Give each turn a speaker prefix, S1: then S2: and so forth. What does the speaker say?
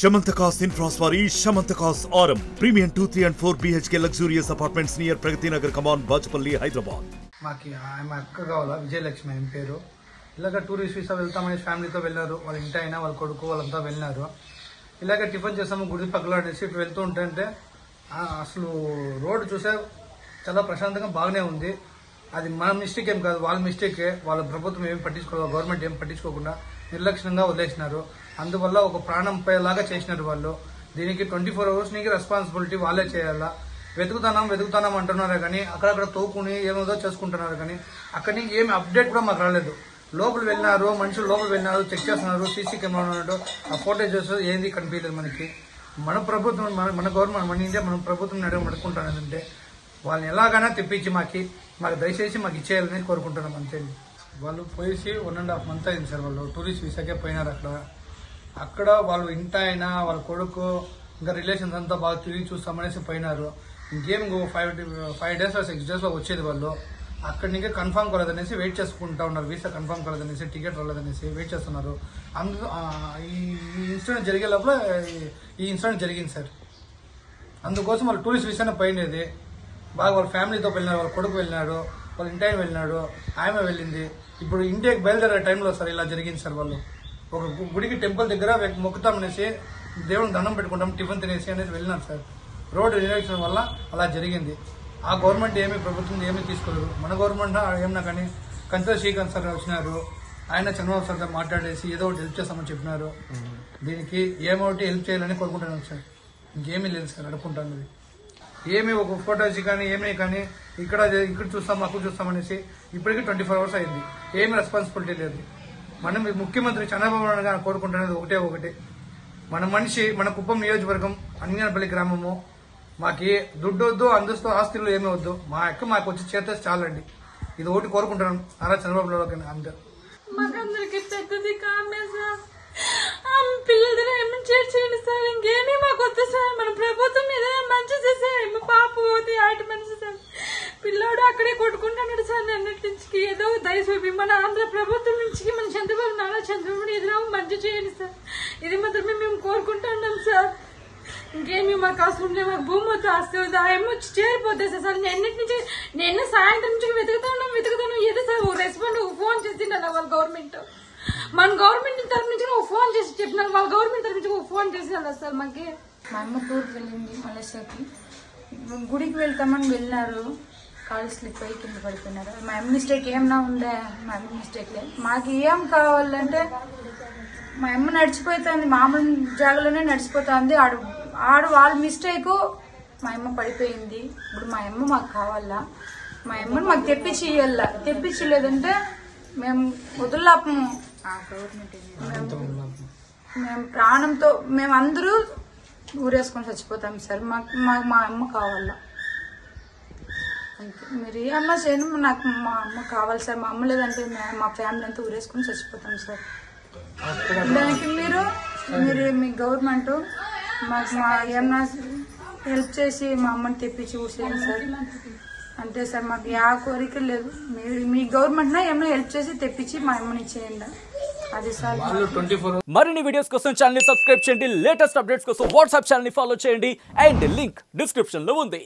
S1: Shamantakas Infraswari, Shamantakas Aurum. Premium 2, 3 and 4 BHK luxurious apartments near Pragati Nagar, Kaman, Bajpalli, Hyderabad.
S2: మాకి ఆమె అక్క కావాలా విజయలక్ష్మి ఆయన పేరు. ఇలాగ టూరిస్ట్ వీసా వెళ్తామని ఫ్యామిలీతో వెళ్ళారు. వాళ్ళ ఇంటి అయినా వాళ్ళ కొడుకు వాళ్ళంతా వెళ్ళినారు. ఇలాగ టిఫిన్ చేసాము గుడి పక్కల అనేసి ఇటు వెళ్తూ ఉంటే అసలు రోడ్డు చూసే చాలా ప్రశాంతంగా బాగానే ఉంది. అది మన మిస్టేక్ ఏం కాదు, వాళ్ళ మిస్టేకే. వాళ్ళ ప్రభుత్వం ఏమి పట్టించుకోవాలి, గవర్నమెంట్ ఏం పట్టించుకోకుండా నిర్లక్ష్యంగా వదిలేసినారు. అందువల్ల ఒక ప్రాణం పోయేలాగా చేసినారు వాళ్ళు. దీనికి 24 hours నీకు రెస్పాన్సిబిలిటీ వాళ్ళే చేయాలా. వెతుకుతానం అంటున్నారు కానీ అక్కడక్కడ తోకుని ఏమేదో చేసుకుంటున్నారు కానీ అక్కడి నుంచి ఏమి అప్డేట్ కూడా మాకు రాలేదు. లోపల వెళ్ళినారు, మనుషులు లోపల వెళ్ళినారు, చెక్ చేస్తున్నారు, సీసీ కెమెరా ఉన్నట్టు ఆ ఫోటేజెస్ ఏంది కనిపించలేదు మనకి. మన ప్రభుత్వం మన గవర్నమెంట్ మన ఇండియా మన ప్రభుత్వం అడుక్కుంటానంటే వాళ్ళని ఎలాగైనా తెప్పించి మాకు దయచేసి మాకు ఇచ్చేయాలని కోరుకుంటున్నాం అంతే. వాళ్ళు పోయేసి 1.5 months అయింది సార్. వాళ్ళు టూరిస్ట్ వీసాకే పోయినారు. అక్కడ వాళ్ళు ఇంట అయినా వాళ్ళ కొడుకు ఇంకా రిలేషన్స్ అంతా బాగా తిరిగి చూస్తామనేసి పోయినారు. ఇంకేం 5 days or 6 days లో వచ్చేది వాళ్ళు. అక్కడి నుంచి కన్ఫర్మ్ కాలేదనేసి వెయిట్ చేసుకుంటా ఉన్నారు. వీసా కన్ఫర్మ్ కాలేదనేసి, టికెట్ రాలేదనేసి వెయిట్ చేస్తున్నారు. ఈ ఇన్సిడెంట్ జరిగే లోపల ఈ ఇన్సిడెంట్ జరిగింది సార్. అందుకోసం వాళ్ళు టూరిస్ట్ వీసానే పోయినది. బాగా వాళ్ళ ఫ్యామిలీతో వెళ్ళినారు, వాళ్ళ కొడుకు వెళ్ళినాడు, వాళ్ళ ఇంటి ఆయన వెళ్ళినాడు, ఆమె వెళ్ళింది. ఇప్పుడు ఇండియాకి బయలుదేరే టైంలో సార్ ఇలా జరిగింది సార్. వాళ్ళు ఒక గుడికి టెంపుల్ దగ్గర మొక్కుతామనేసి దేవుని దండం పెట్టుకుంటాం, టిఫిన్ తినేసి అనేది వెళ్ళినారు సార్. రోడ్డు నిర్లక్ష్యం వల్ల అలా జరిగింది. ఆ గవర్నమెంట్ ప్రభుత్వం ఏమీ తీసుకోలేదు. మన గవర్నమెంట్ ఏమన్నా కానీ కన్సర్ శ్రీకాంత్ సార్ వచ్చినారు. ఆయన చంద్రబాబు సార్తో మాట్లాడేసి ఏదో ఒకటి హెల్ప్ చేస్తామని చెప్పినారు. దీనికి ఏమోటి హెల్ప్ చేయాలని కోరుకుంటున్నాను సార్. ఇంకేమీ లేదు సార్ అడుక్కుంటాను. ఏమి ఒక ఫోటోస్ కానీ ఏమీ కానీ ఇక్కడ చూస్తాం అక్కడ చూస్తామనేసి ఇప్పటికీ 24 hours అయింది. ఏమి రెస్పాన్సిబిలిటీ లేదు. మనం ముఖ్యమంత్రి చంద్రబాబు నాయుడు గారు కోరుకుంటున్నది ఒకటే, మన మనిషి, మన కుప్పం నియోజకవర్గం అంజనాపల్లి గ్రామము, మాకు దుడ్డు వద్దు, అంతస్తు ఆస్తులు ఏమీ వద్దు, మాకు వచ్చి చేస్తే చాలండి. ఇది ఒకటి కోరుకుంటున్నాం నారా చంద్రబాబు నాయుడు అందరు.
S3: మాకందరికి పెద్దది కామే సార్. పిల్లలు ఏమని చేర్చేయండి సార్. ఇంకేమీ మాకు వద్దు సార్. మన ప్రభుత్వం మీద మంచి చేసారు. మా పాప పోతే ఆటి మంచి సార్. పిల్లోడు అక్కడే కొట్టుకుంటున్నాడు సార్. అన్నిటి నుంచి ఏదో దయచూపి మన ఆంధ్ర ప్రభుత్వం నుంచి మన చంద్రబాబు నారా చంద్రబాబు ఏదో మంచి చేయండి సార్. ఇది మాత్రమే మేము కోరుకుంటున్నాం సార్. ఇంకేమి మాకు అవసరం లేదు. మాకు భూమి వద్దు, ఆస్తి వద్దు, ఏమొచ్చి చేరిపోతాయి సార్. నిన్న సాయంత్రం నుంచి వెతుకుతాను ఏదో సార్ ఓ రెస్పాండ్ ఫోన్ చేసిండాలి వాళ్ళ గవర్నమెంట్. మన గవర్నమెంట్ తరఫు నుంచి ఒక ఫోన్ చేసి చెప్పినారు, వాళ్ళ గవర్నమెంట్ తరఫు నుంచి ఒక ఫోన్ చేసినా సార్ మాకి.
S4: మా అమ్మ టూర్కి వెళ్ళింది మలేషియాకి. గుడికి వెళ్తామని వెళ్ళినారు, కాలు స్లిప్ అయ్యి కింద పడిపోయినారు. మా అమ్మ మిస్టేక్ ఏమన్నా ఉందా? మా అమ్మ మిస్టేక్ లేదు. మాకు ఏం కావాలంటే మా అమ్మ నడిచిపోతుంది, మామూలు జాగాలోనే నడిచిపోతుంది. ఆడు వాళ్ళ మిస్టేక్ మా అమ్మ పడిపోయింది. ఇప్పుడు మా అమ్మ మాకు కావాలా, మా అమ్మని మాకు తెప్పించి ఇవ్వాలా. తెప్పించలేదంటే మేము వదులాపము. మేము ప్రాణంతో అందరూ ఊరేసుకొని చచ్చిపోతాం సార్. మా అమ్మ కావాలా. మీరు ఏమన్నా చేయను, నాకు మా అమ్మ కావాలి సార్. మా అమ్మ లేదంటే మా ఫ్యామిలీ అంతా ఊరేసుకొని చచ్చిపోతాం సార్. దానికి మీరు మీ గవర్నమెంట్ మాకు ఏమన్నా హెల్ప్ చేసి మా అమ్మని తెప్పించి ఊసేయండి సార్. అంతే సార్. మాకు ఆ కోరిక లేదు. మీ గవర్నమెంట్ ఏమన్నా హెల్ప్ చేసి తెప్పించి మా అమ్మని ఇచ్చేయండి. అది సార్.
S5: మరిన్ని వీడియోస్ కోసం ఛానల్ ని సబ్స్క్రైబ్ చేయండి. లేటెస్ట్ అప్డేట్స్ కోసం వాట్సాప్ ఛానల్ ని ఫాలో చేయండి. అండ్ లింక్ డిస్క్రిప్షన్ లో ఉంది.